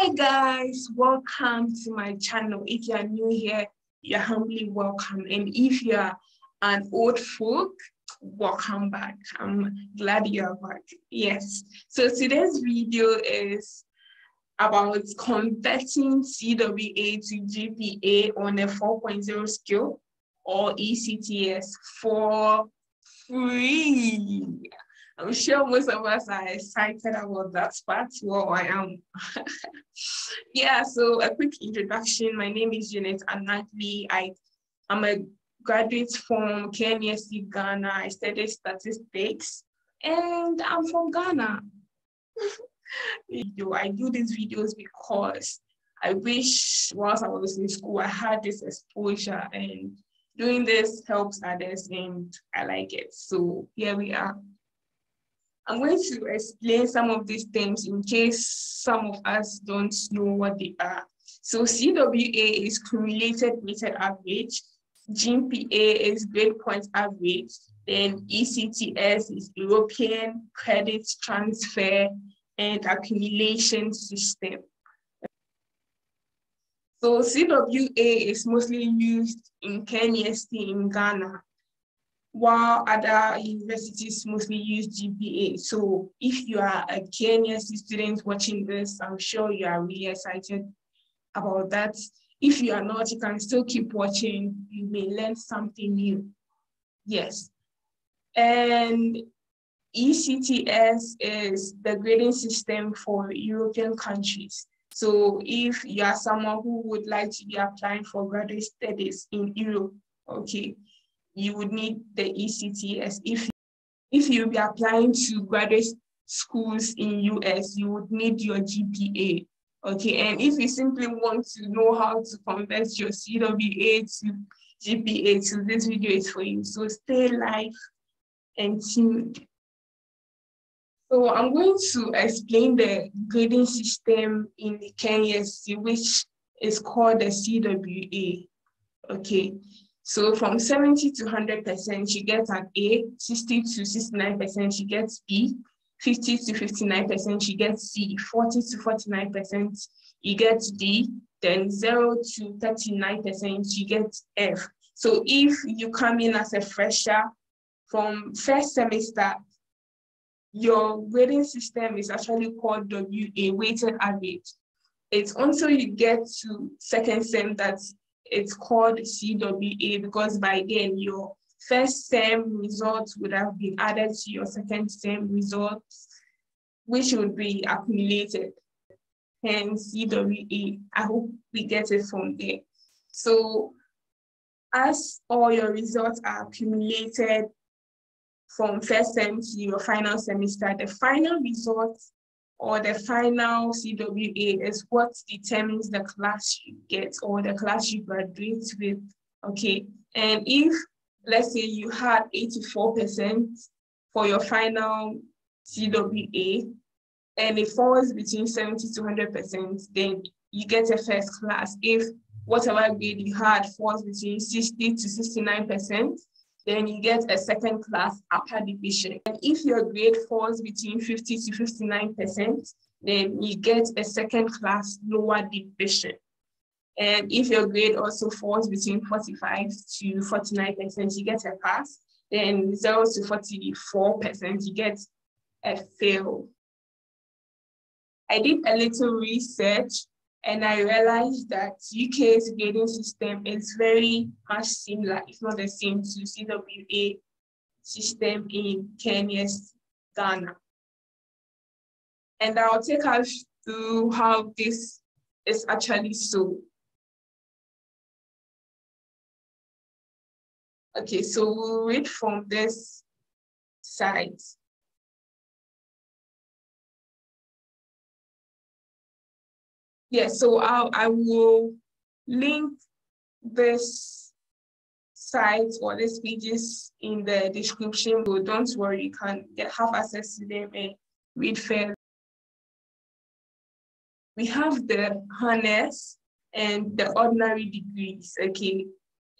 Hi guys, welcome to my channel. If you are new here, you're humbly welcome. And if you are an old folk, welcome back. I'm glad you're back. Yes. So today's video is about converting CWA to GPA on a 4.0 scale or ECTS for free. I'm sure most of us are excited about that part. Well, I am. Yeah, so a quick introduction. My name is Janet Anagli. I'm a graduate from KNSC Ghana. I studied statistics and I'm from Ghana. I do these videos because I wish whilst I was in school, I had this exposure, and doing this helps others and I like it. So here we are. I'm going to explain some of these things in case some of us don't know what they are. So CWA is cumulated weighted average, GPA is grade point average, then ECTS is European credit transfer and accumulation system. So CWA is mostly used in KNSC in Ghana, while other universities mostly use GPA. So if you are a KNSC student watching this, I'm sure you are really excited about that. If you are not, you can still keep watching. You may learn something new. Yes. And ECTS is the grading system for European countries. So if you are someone who would like to be applying for graduate studies in Europe, okay, you would need the ECTS. If you'll be applying to graduate schools in US, you would need your GPA. Okay, and if you simply want to know how to convert your CWA to GPA, so this video is for you. So stay live and tuned. So I'm going to explain the grading system in the KNSC, which is called the CWA. Okay. So from 70 to 100%, you get an A, 60 to 69%, you get B, 50 to 59%, you get C, 40 to 49%, you get D, then 0 to 39%, you get F. So if you come in as a fresher from first semester, your grading system is actually called WA, weighted average. It's until you get to second sem that it's called CWA, because by then your first sem results would have been added to your second sem results, which would be accumulated, hence CWA. I hope we get it from there. So as all your results are accumulated from first sem to your final semester, the final results or the final CWA is what determines the class you get or the class you graduate with, okay? And if, let's say you had 84% for your final CWA, and it falls between 70 to 100%, then you get a first class. If whatever grade you had falls between 60 to 69%, then you get a second class upper division. And if your grade falls between 50 to 59%, then you get a second class lower division. And if your grade also falls between 45 to 49%, you get a pass. Then 0 to 44%, you get a fail. I did a little research and I realized that UK's grading system is very much similar, if not the same, to CWA system in KNSC, Ghana. And I'll take us through how this is actually so. Okay, so we'll read from this site. Yeah, so I will link this site or these pages in the description, but don't worry, you can have access to them and read further. We have the honors and the ordinary degrees, okay?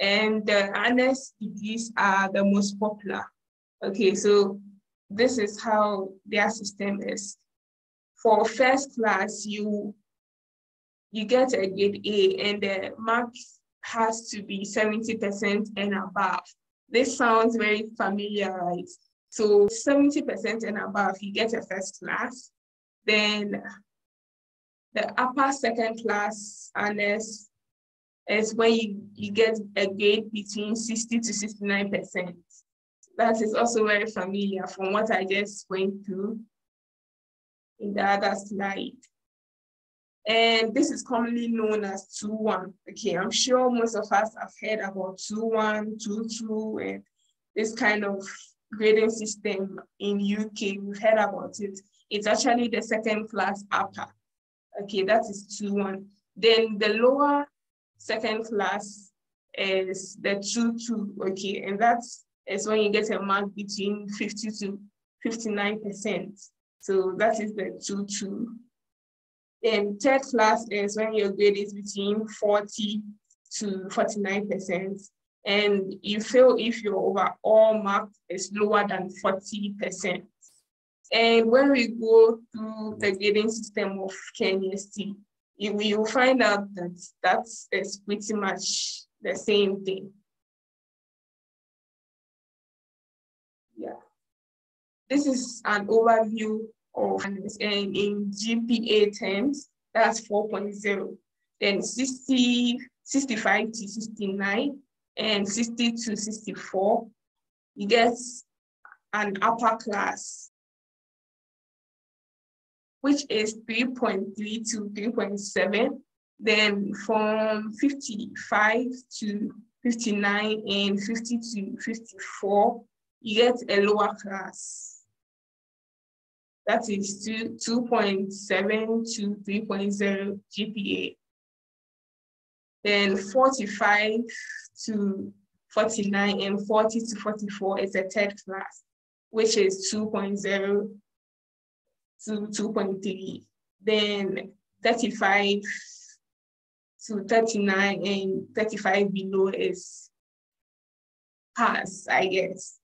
And the honors degrees are the most popular. Okay, so this is how their system is. For first class, you you get a grade A, and the mark has to be 70% and above. This sounds very familiar, right? So 70% and above, you get a first class. Then the upper second class honors is when you get a grade between 60 to 69%. That is also very familiar from what I just went through in the other slide. And this is commonly known as 2-1. Okay, I'm sure most of us have heard about 2-1, 2-2, and this kind of grading system in UK. We've heard about it. It's actually the second class upper. Okay, that is 2-1. Then the lower second class is the 2-2. Okay, and that is when you get a mark between 50 to 59%. So that is the 2-2. Then third class is when your grade is between 40 to 49%. And you fail if your overall mark is lower than 40%. And when we go through the grading system of KNST, you will find out that that is pretty much the same thing. Yeah. This is an overview of, and in GPA terms, that's 4.0. Then 65 to 69 and 60 to 64, you get an upper class, which is 3.3 to 3.7. Then from 55 to 59 and 50 to 54, you get a lower class. That is 2.7 to 3.0 GPA. Then 45 to 49 and 40 to 44 is a third class, which is 2.0 to 2.3. Then 35 to 39 and 35 below is pass, I guess.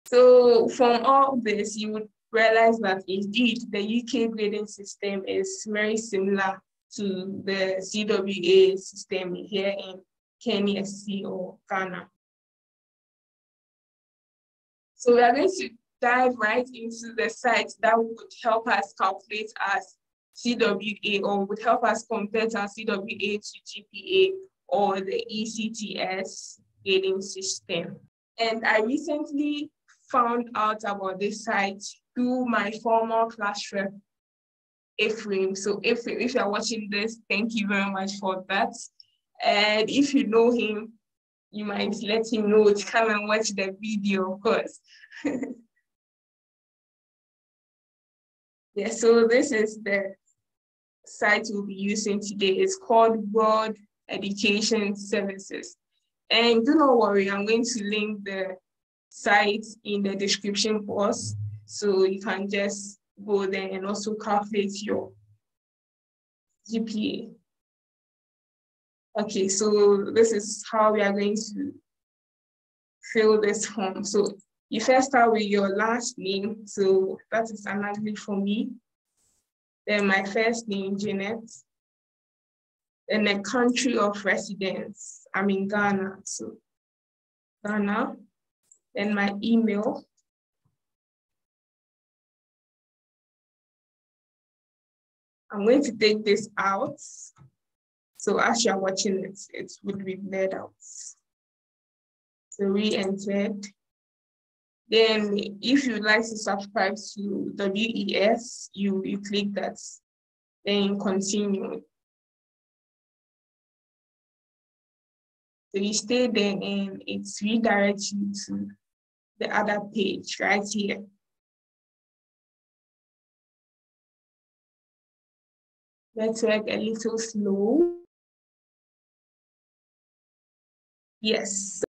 So from all this, you would realize that indeed the UK grading system is very similar to the CWA system here in KNST or Ghana. So we are going to dive right into the sites that would help us calculate our CWA, or would help us compare our CWA to GPA or the ECTS grading system. And I recently found out about this site through my former class rep, FREEE. So if you are watching this, thank you very much for that. And if you know him, you might let him know to come and watch the video, of course. Yeah, so this is the site we'll be using today. It's called World Education Services. And do not worry, I'm going to link the site in the description box, so you can just go there and also calculate your GPA. Okay, so this is how we are going to fill this form. So you first start with your last name. So that is Anagli for me. Then my first name, Jeanette. Then the country of residence. I'm in Ghana, so Ghana. Then my email. I'm going to take this out. So as you're watching it, it would be blurred out. So re-entered. Then if you'd like to subscribe to WES, you click that, then continue. So you stay there and it's redirects you to the other page right here. Network a little slow. Yes.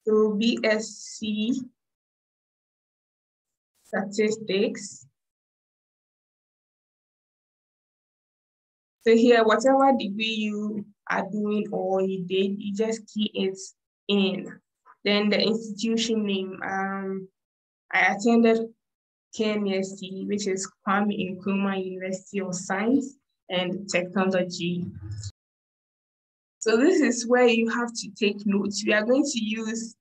So BSc statistics. So here, whatever degree you are doing or you did, you just key it in. Then the institution name. I attended KNST, which is Kwame Nkrumah University of Science. and technology. So this is where you have to take notes. We are going to use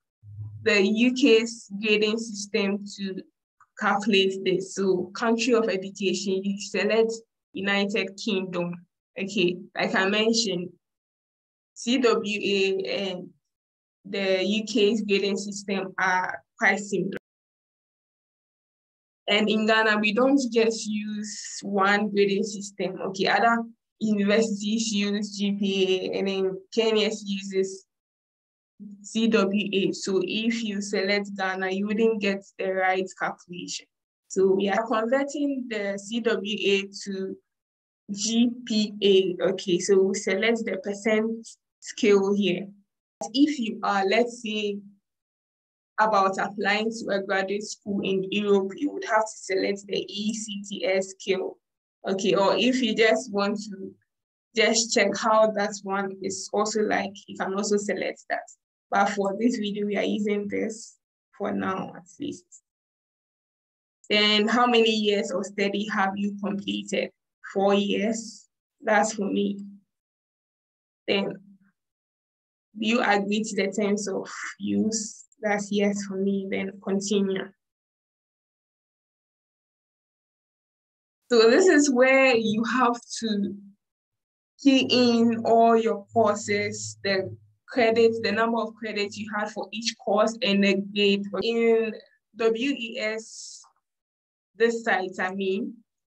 the UK's grading system to calculate this. So country of education, you select United Kingdom. Okay, like I mentioned, CWA and the UK's grading system are quite similar. And in Ghana, we don't just use one grading system. Okay, other universities use GPA, and then Kenya uses CWA. So if you select Ghana, you wouldn't get the right calculation. So we are converting the CWA to GPA. Okay, so we select the percent scale here. If you are, let's say, about applying to a graduate school in Europe, you would have to select the ECTS scale. Okay, or if you just want to just check how that one is also like, you can also select that. But for this video, we are using this for now, at least. Then how many years of study have you completed? 4 years. That's for me. Then do you agree to the terms of use? That's yes for me. Then continue. So this is where you have to key in all your courses, the credits, the number of credits you had for each course, and the grade. In WES, this site,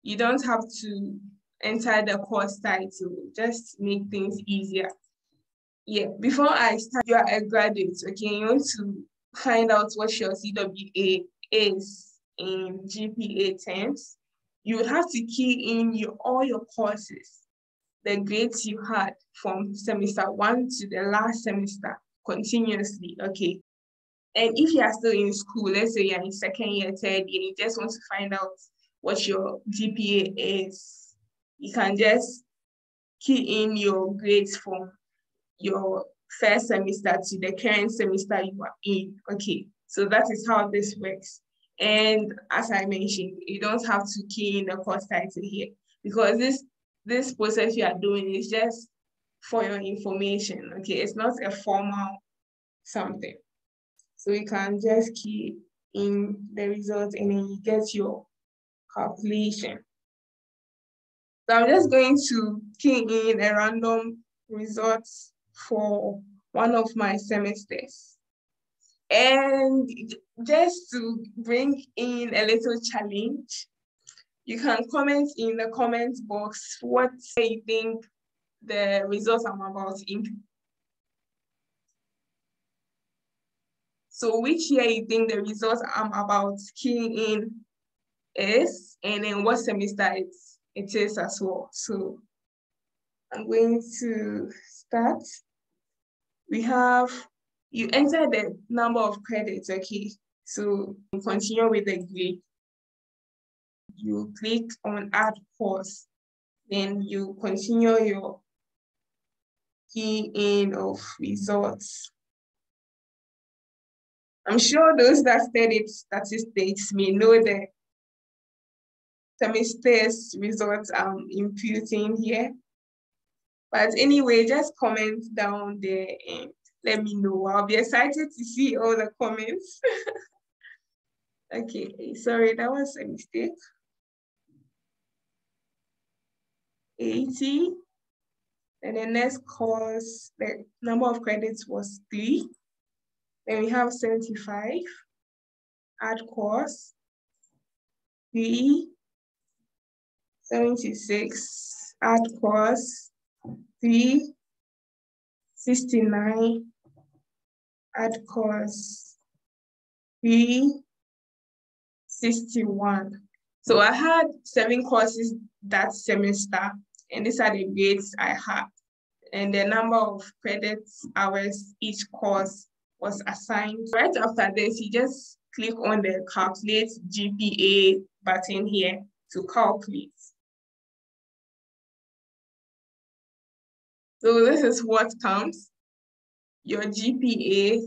you don't have to enter the course title, just make things easier. Yeah, before I start, you are a graduate, okay? You want to find out what your CWA is in GPA terms. You would have to key in all your courses, the grades you had from semester 1 to the last semester continuously, okay? And if you are still in school, let's say you're in second year, third year, you just want to find out what your GPA is, you can just key in your grades from your first semester to the current semester you are in. Okay, so that is how this works. And as I mentioned, you don't have to key in the course title here, because this process you are doing is just for your information. Okay, it's not a formal something. So you can just key in the result and then you get your calculation. So I'm just going to key in a random result for one of my semesters. And just to bring in a little challenge, you can comment in the comment box what you think the results I'm about to input. So which year you think the results I'm about keying in is, and then what semester it is as well. So I'm going to start. We have, you enter the number of credits, okay? So continue with the grade. You click on add course, then you continue your key in of results. I'm sure those that studied statistics may know the semester's results I'm imputing here. But anyway, just comment down there and let me know. I'll be excited to see all the comments. Okay, sorry, that was a mistake. 80. And the next course, the number of credits was 3. Then we have 75. Add course. 3. 76. Add course. 3. 69. Add course. 3. 61. So I had 7 courses that semester, and these are the grades I had. And the number of credits hours each course was assigned. Right after this, you just click on the calculate GPA button here to calculate. So this is what comes. Your GPA,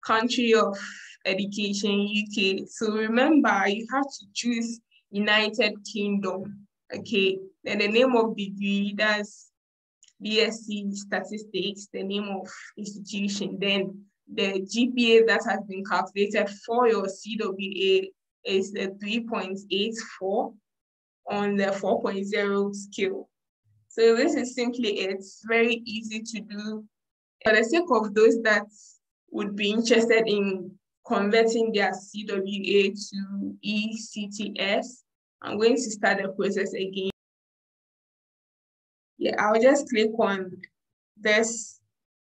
country of education, UK. So remember, you have to choose United Kingdom, okay? Then the name of degree, that's BSc Statistics, the name of institution. Then the GPA that has been calculated for your CWA is the 3.84 on the 4.0 scale. So this is simply it. It's very easy to do. For the sake of those that would be interested in converting their CWA to ECTS, I'm going to start the process again. Yeah, I'll just click on this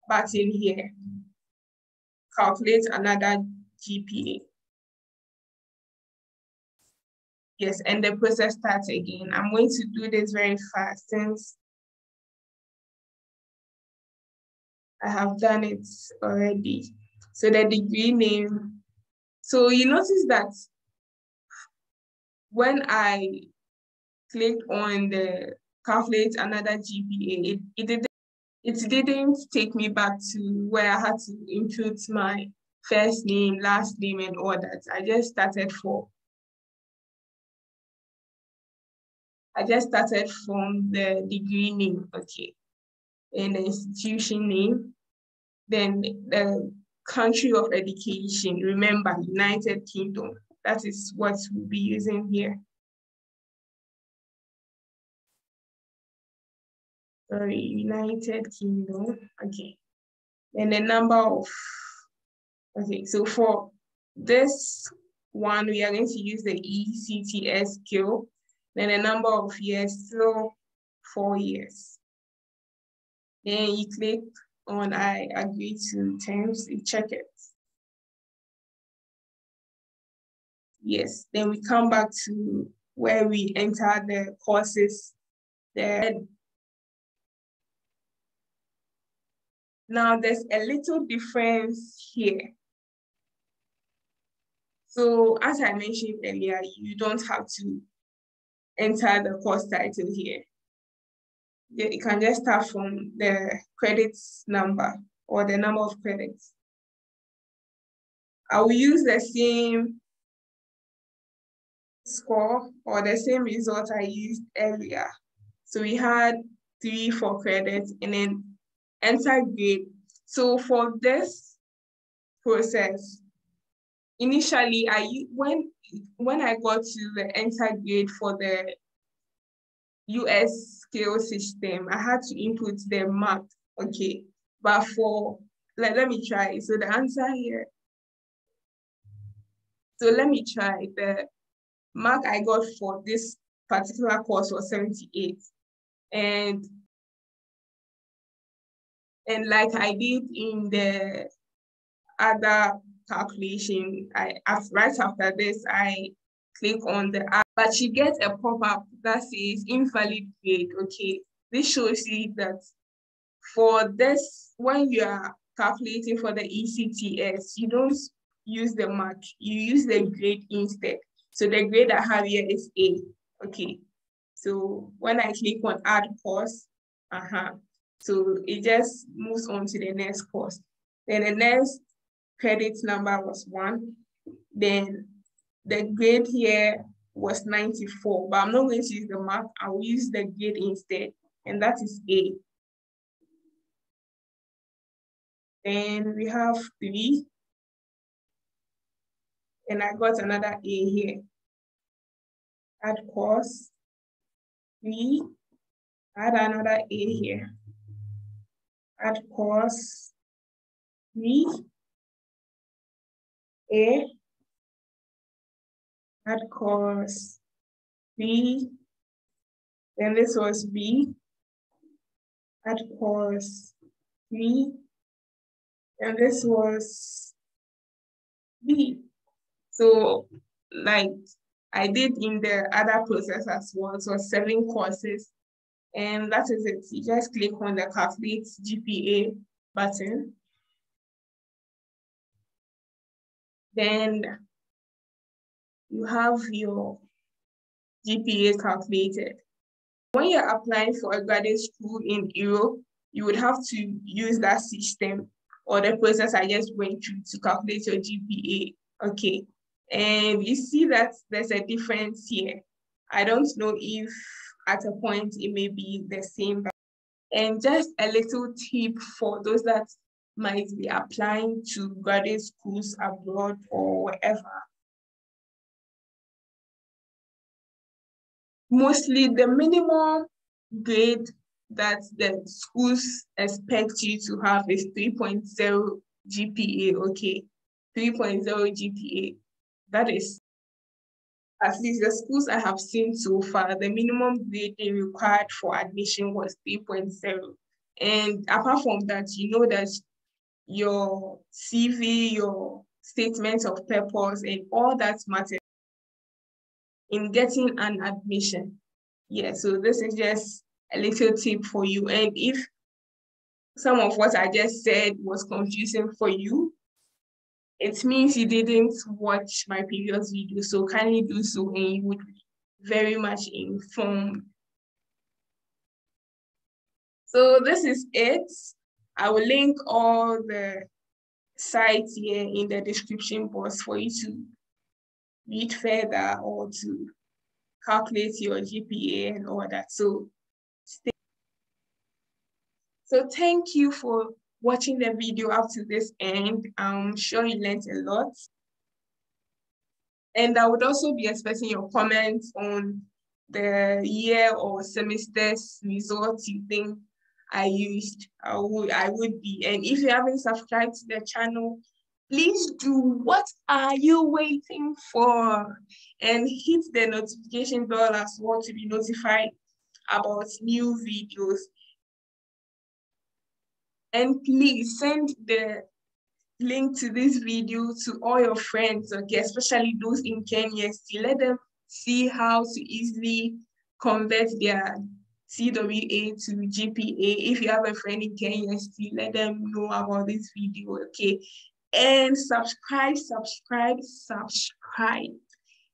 button here, calculate another GPA. Yes, and the process starts again. I'm going to do this very fast since I have done it already. So the degree name. So you notice that when I clicked on the calculate another GPA, it didn't take me back to where I had to input my first name, last name, and all that. I just started from the degree name, okay, and the institution name, then the country of education. Remember, United Kingdom. That is what we'll be using here. Sorry, United Kingdom. Okay. And the number of, okay, so for this one, we are going to use the ECTS scale. Then the number of years, so 4 years. Then you click on I agree to terms, you check it. Yes, then we come back to where we enter the courses there. Now there's a little difference here. So as I mentioned earlier, you don't have to enter the course title here. You can just start from the credits number or the number of credits. I will use the same score or the same result I used earlier. So we had 3 for credits and then enter grade. So for this process, initially when I got to the enter grade for the US scale system, I had to input the mark, okay. But for, let me try. So the answer here, so let me try. The mark I got for this particular course was 78. And like I did in the other calculation, right after this, I click on the app, but you get a pop-up that says invalid grade, okay. This shows you that for this, when you are calculating for the ECTS, you don't use the mark, you use the grade instead. So the grade I have here is A, okay. So when I click on add course, so it just moves on to the next course. Then the next credit number was 1. Then the grade here was 94, but I'm not going to use the mark, I will use the grade instead, and that is A. Then we have 3, and I got another A here. Add course, 3, add another A here. Add course, 3, A, add course, B, then this was B, add course, 3, and this was B. So like I did in the other process as well, so 7 courses, and that is it. You just click on the calculate GPA button. Then you have your GPA calculated. When you're applying for a graduate school in Europe, you would have to use that system or the process I just went through to calculate your GPA, okay. And you see that there's a difference here. I don't know if at a point it may be the same. And just a little tip for those that might be applying to graduate schools abroad or wherever. Mostly the minimum grade that the schools expect you to have is 3.0 GPA, okay? 3.0 GPA. That is, at least the schools I have seen so far, the minimum grade they required for admission was 3.0. And apart from that, you know that your CV, your statement of purpose, and all that matters in getting an admission. Yeah, so this is just a little tip for you. And if some of what I just said was confusing for you, it means you didn't watch my previous video. So kindly do so and you would be very much informed. So this is it. I will link all the sites here in the description box for you to read further or to calculate your GPA and all that. So thank you for watching the video up to this end. I'm sure you learned a lot. And I would also be expecting your comments on the year or semester's results you think I used. I would be. And if you haven't subscribed to the channel, please do. What are you waiting for? And hit the notification bell as well to be notified about new videos. And please send the link to this video to all your friends, okay, especially those in Kenya, to let them see how to easily convert their CWA to GPA. If you have a friend in Kenya, let them know about this video, okay? And subscribe.